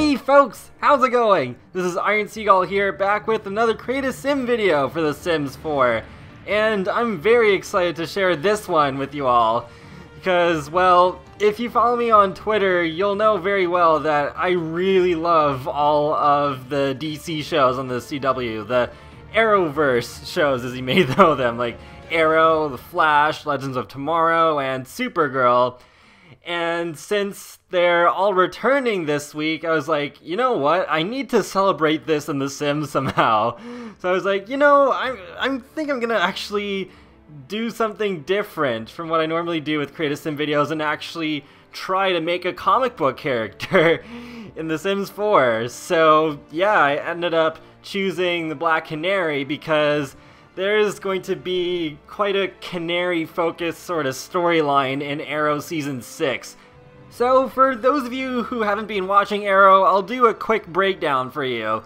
Hey folks, how's it going? This is Iron Seagull here, back with another Create a Sim video for The Sims 4. And I'm very excited to share this one with you all. Because, well, if you follow me on Twitter, you'll know very well that I really love all of the DC shows on the CW. The Arrowverse shows, as you may know them, like Arrow, The Flash, Legends of Tomorrow, and Supergirl. And since they're all returning this week, I was like, you know what? I need to celebrate this in The Sims somehow. So I was like, you know, I think I'm gonna actually do something different from what I normally do with Create a Sim videos and actually try to make a comic book character in The Sims 4. So yeah, I ended up choosing the Black Canary because there's going to be quite a canary-focused sort of storyline in Arrow Season 6. So for those of you who haven't been watching Arrow, I'll do a quick breakdown for you.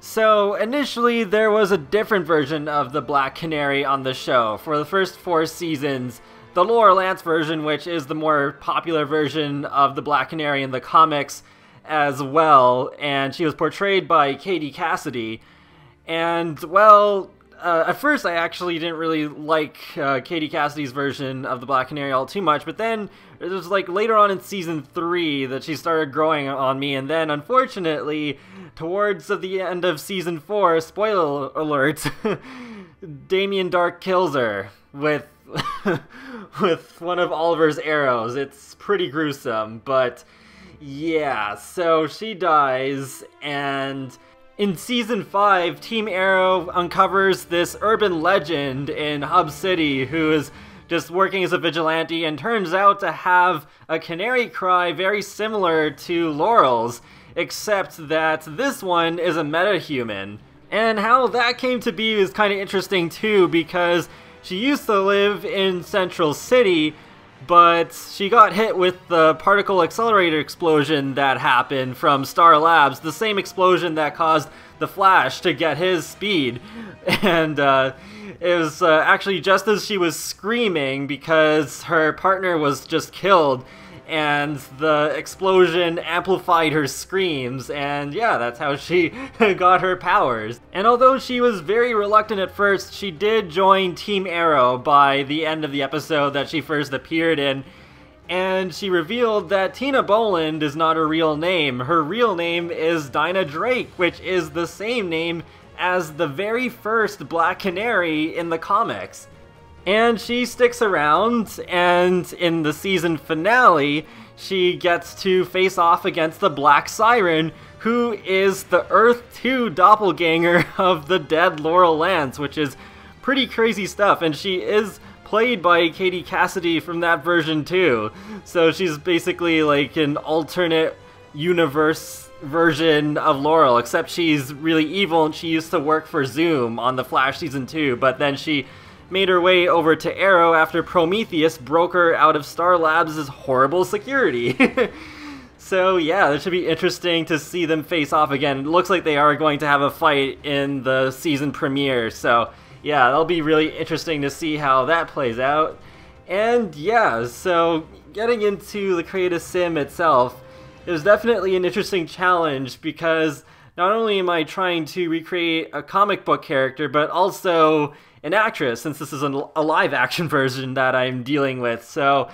So initially there was a different version of the Black Canary on the show. For the first 4 seasons, the Laura Lance version, which is the more popular version of the Black Canary in the comics as well, and she was portrayed by Katie Cassidy. And well, at first I actually didn't really like Katie Cassidy's version of the Black Canary all too much, but then it was like later on in Season 3 that she started growing on me, and then unfortunately, towards the end of Season 4, spoiler alert, Damien Dark kills her with, with one of Oliver's arrows. It's pretty gruesome, but yeah, so she dies, and in Season 5, Team Arrow uncovers this urban legend in Hub City who is just working as a vigilante and turns out to have a canary cry very similar to Laurel's, except that this one is a metahuman. And how that came to be is kind of interesting too, because she used to live in Central City, but she got hit with the particle accelerator explosion that happened from Star Labs, the same explosion that caused the Flash to get his speed. And it was actually just as she was screaming because her partner was just killed, and the explosion amplified her screams, and yeah, that's how she got her powers. And although she was very reluctant at first, she did join Team Arrow by the end of the episode that she first appeared in, and she revealed that Tina Boland is not her real name. Her real name is Dinah Drake, which is the same name as the very first Black Canary in the comics. And she sticks around, and in the season finale, she gets to face off against the Black Siren, who is the Earth 2 doppelganger of the dead Laurel Lance, which is pretty crazy stuff, and she is played by Katie Cassidy from that version too. So she's basically like an alternate universe version of Laurel, except she's really evil and she used to work for Zoom on The Flash Season 2, but then she made her way over to Arrow after Prometheus broke her out of Star Labs' horrible security. So yeah, it should be interesting to see them face off again. It looks like they are going to have a fight in the season premiere, so yeah, that'll be really interesting to see how that plays out. And yeah, so getting into the Create a Sim itself, it was definitely an interesting challenge because not only am I trying to recreate a comic book character, but also an actress, since this is a live action version that I'm dealing with. So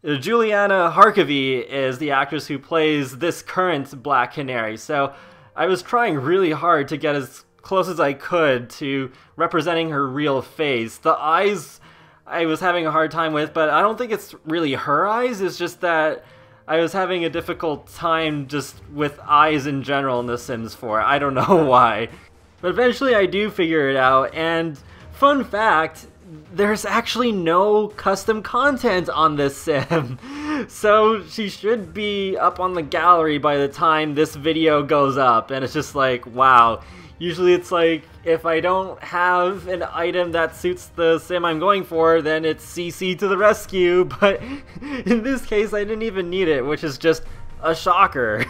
Juliana Harkavy is the actress who plays this current Black Canary. So I was trying really hard to get as close as I could to representing her real face. The eyes I was having a hard time with, but I don't think it's really her eyes, it's just that I was having a difficult time just with eyes in general in The Sims 4. I don't know why. But eventually I do figure it out, and fun fact, there's actually no custom content on this sim. So she should be up on the gallery by the time this video goes up, and it's just like, wow. Usually it's like, if I don't have an item that suits the sim I'm going for, then it's CC to the rescue, but in this case I didn't even need it, which is just a shocker.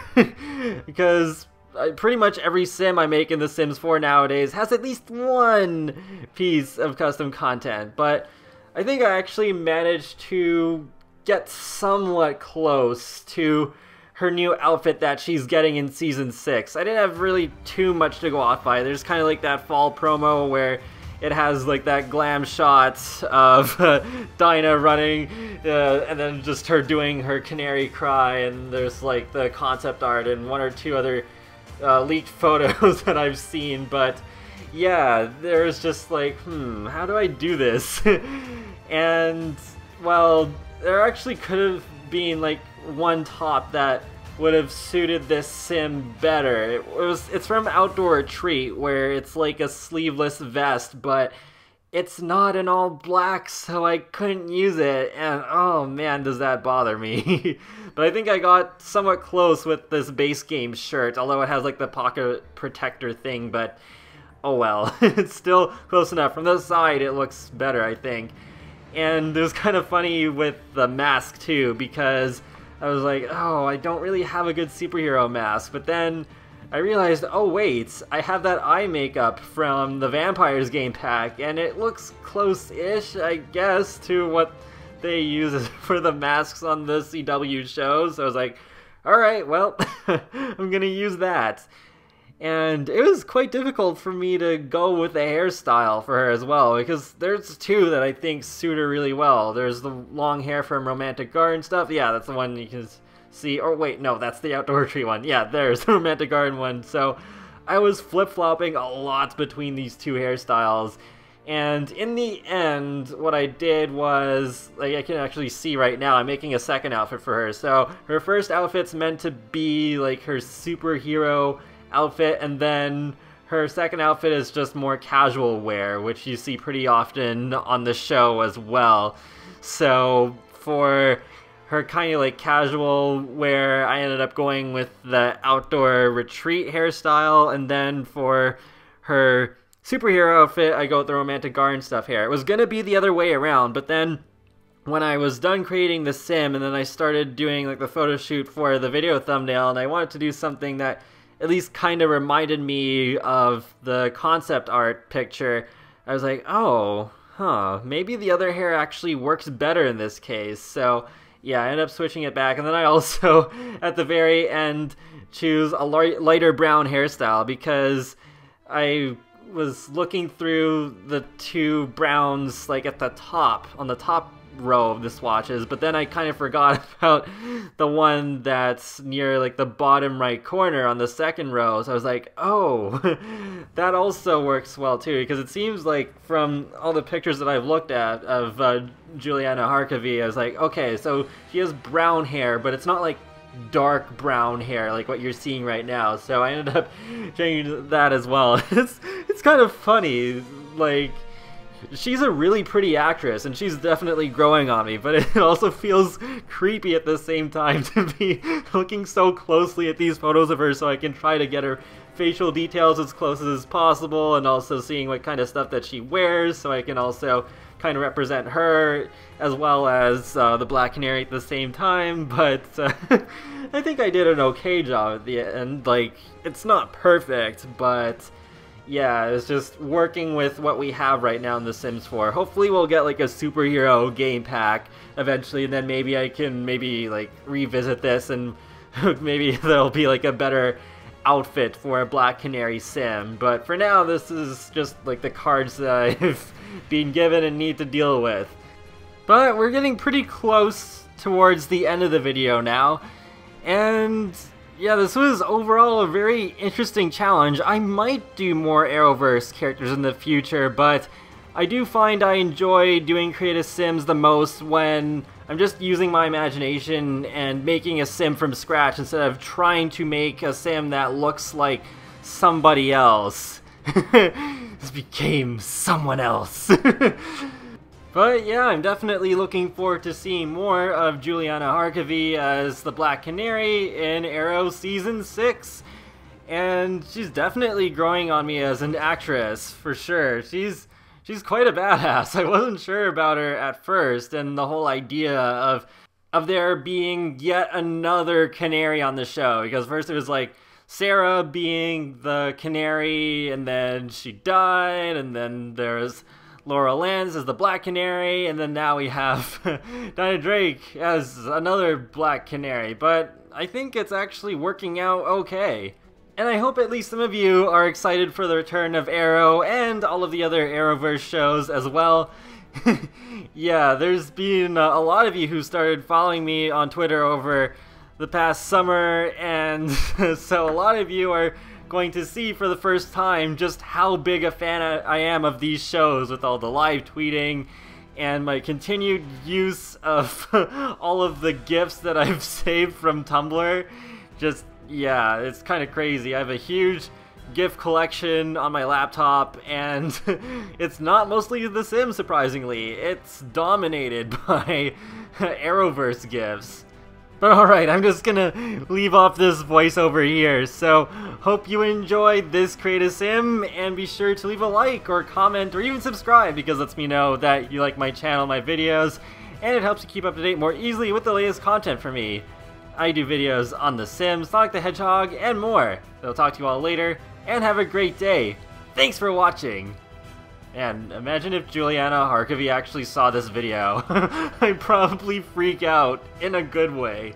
Because pretty much every sim I make in The Sims 4 nowadays has at least one piece of custom content, but I think I actually managed to get somewhat close to her new outfit that she's getting in Season 6. I didn't have really too much to go off by. There's kind of like that fall promo where it has like that glam shot of Dinah running, and then just her doing her canary cry, and there's like the concept art and one or two other leaked photos that I've seen, but yeah, there's just like, how do I do this? And, well, there actually could have been like one top that would have suited this sim better. It's from Outdoor Retreat, where it's like a sleeveless vest, but it's not in all black, so I couldn't use it, and oh man, does that bother me. But I think I got somewhat close with this base game shirt, although it has like the pocket protector thing, but oh well. It's still close enough. From the side, it looks better, I think. And it was kind of funny with the mask too, because I was like, oh, I don't really have a good superhero mask, but then I realized, oh wait, I have that eye makeup from the Vampires game pack, and it looks close-ish, I guess, to what they use for the masks on the CW shows. So I was like, alright, well, I'm gonna use that. And it was quite difficult for me to go with the hairstyle for her as well, because there's two that I think suit her really well. There's the long hair from Romantic Garden stuff. Yeah, that's the one you can see. Or wait, no, that's the Outdoor Tree one. Yeah, there's the Romantic Garden one. So I was flip-flopping a lot between these two hairstyles. And in the end, what I did was, like, I can actually see right now, I'm making a second outfit for her. So her first outfit's meant to be like her superhero outfit, and then her second outfit is just more casual wear, which you see pretty often on the show as well. So for her kind of like casual wear, I ended up going with the Outdoor Retreat hairstyle, and then for her superhero outfit, I go with the Romantic Garden stuff hair. It was gonna be the other way around, but then when I was done creating the sim, and then I started doing like the photo shoot for the video thumbnail, and I wanted to do something that at least kind of reminded me of the concept art picture, I was like, oh, maybe the other hair actually works better in this case. So yeah, I ended up switching it back, and then I also, at the very end, choose a lighter brown hairstyle, because I was looking through the two browns like at the top, on the top row of the swatches, but then I kind of forgot about the one that's near like the bottom right corner on the second row. So I was like, oh, that also works well too, because it seems like from all the pictures that I've looked at of Juliana Harkavy, I was like, okay, so she has brown hair, but it's not like dark brown hair like what you're seeing right now. So I ended up changing that as well. It's kind of funny, like, she's a really pretty actress, and she's definitely growing on me, but it also feels creepy at the same time to be looking so closely at these photos of her so I can try to get her facial details as close as possible, and also seeing what kind of stuff that she wears so I can also kind of represent her as well as the Black Canary at the same time. But I think I did an okay job at the end. Like, it's not perfect, but yeah, it's just working with what we have right now in The Sims 4. Hopefully we'll get like a superhero game pack eventually, and then maybe I can like revisit this, and maybe there'll be like a better outfit for a Black Canary sim. But for now, this is just like the cards that I've been given and need to deal with. But we're getting pretty close towards the end of the video now, and yeah, this was overall a very interesting challenge. I might do more Arrowverse characters in the future, but I do find I enjoy doing creative sims the most when I'm just using my imagination and making a sim from scratch instead of trying to make a sim that looks like somebody else. This became someone else. But yeah, I'm definitely looking forward to seeing more of Juliana Harkavy as the Black Canary in Arrow Season 6. And she's definitely growing on me as an actress, for sure. She's quite a badass. I wasn't sure about her at first, and the whole idea of there being yet another canary on the show. Because first it was like Sarah being the canary, and then she died, and then there's Laura Lance as the Black Canary, and then now we have Dinah Drake as another Black Canary, but I think it's actually working out okay. And I hope at least some of you are excited for the return of Arrow and all of the other Arrowverse shows as well. Yeah, there's been a lot of you who started following me on Twitter over the past summer, and so a lot of you are going to see for the first time just how big a fan I am of these shows, with all the live tweeting and my continued use of all of the GIFs that I've saved from Tumblr. Just, yeah, it's kind of crazy. I have a huge GIF collection on my laptop, and it's not mostly The Sims, surprisingly. It's dominated by Arrowverse GIFs. But alright, I'm just gonna leave off this voiceover here, so hope you enjoyed this Create a Sim, and be sure to leave a like or comment or even subscribe, because it lets me know that you like my channel, my videos, and it helps you keep up to date more easily with the latest content from me. I do videos on The Sims, Sonic the Hedgehog, and more. So I'll talk to you all later, and have a great day. Thanks for watching! And imagine if Juliana Harkavy actually saw this video. I'd probably freak out in a good way.